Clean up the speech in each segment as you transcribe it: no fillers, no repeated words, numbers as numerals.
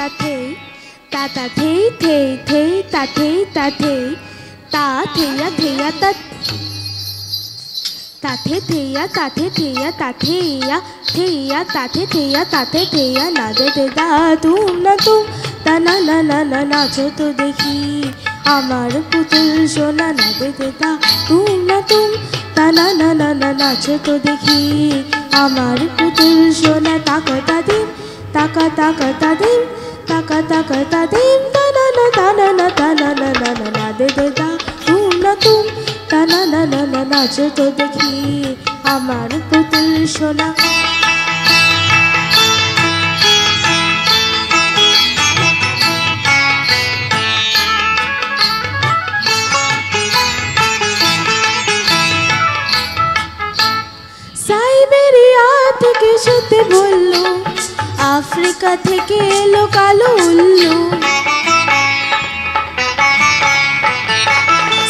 তা থেই তা তা থেই থেই থেই তা থেই তা থেই তা থেইয়া থেইয়া তা তাথে থেইয়া তাথে থেইয়া তাথেইয়া থেইয়া তাথে থেইয়া তাথে থেইয়া না দে দে দা তুম না তুম তা না না না না নাচো তো দেখি আমার পুতুল সোনা না দে দে দা তুম না তুম তা না না না না নাচো তো দেখি আমার পুতুল সোনা তাকা তা দিম তাকা তাকা তা দিম তাকা তাকা তা দিম তা না না তা না না তা না না না না না দে দে দা তুম না তুম তা না না না না নাচো তো দেখি আমার পুতুল সোনা সাইবেরিয়া থেকে শুতে বললো আফ্রিকা থেকে এলো কালো উল্লু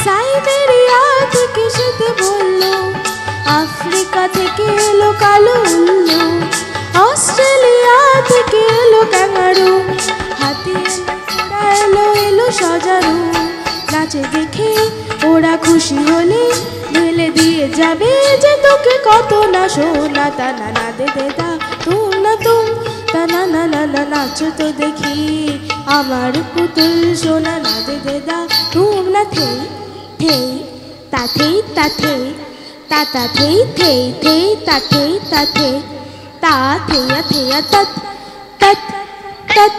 সাইবেরিয়া থেকে শুতে বললো আফ্রিকা থেকে এলো কালো উল্লু অস্ট্রেলিয়া থেকে এলো ক্যাঙ্গারু হাতি এলো এলো সজারু নাচে দেখে ওরা খুশি হলে ঢেলে দিয়ে যাবে যে তোকে কত না সোনা তা না না দে দে দা তুম না তুম তা না না না না নাচো তো দেখি আমার পুতুল সোনা না দে দে দা তুম না থেই থেই তা থেই তা থেই তা তা থেই থেই থেই তা থেই তা থেই তা থেইয়া থেইয়া তৎ তৎ তৎ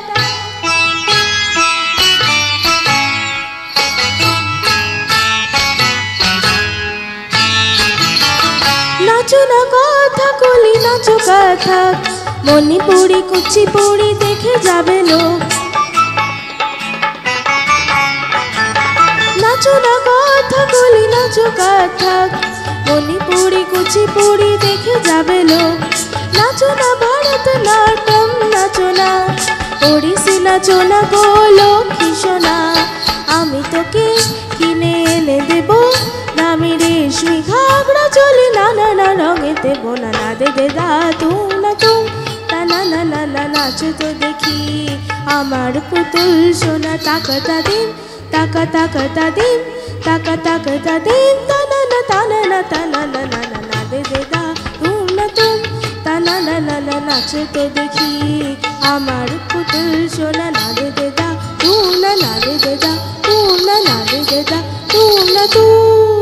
নাচো না কথা কলি নাচো কথা মণিপুরি কুচিপুড়ি দেখে যাবে লোক নাচো না কথা কলি নাচো কথা মণিপুরি কুচিপুড়ি দেখে যাবে লোক নাচো না ভারতনাট্যম নাচো না ওড়িশি নাচো না গো লক্ষ্মী সোনা আমি তোকে কিনে এনে দেবো দামি রেশমি ঘাগড়া চলি না না না রঙে দেবো না না দে দে দা তুম না তুম তা না না না না নাচো তো দেখি আমার পুতুল সোনা তাকা তা দিন তাকা তাকা তা দিন তাকা তাকা তা দিন তা না না তা না না তা না না না না না দে দে দা তুম না তুম তা না না না না নাচো তো দেখি আমার পুতুল সোনা না দে দে দা তুম না না দে দে দা তুম না না দে দে দা তুম না তুম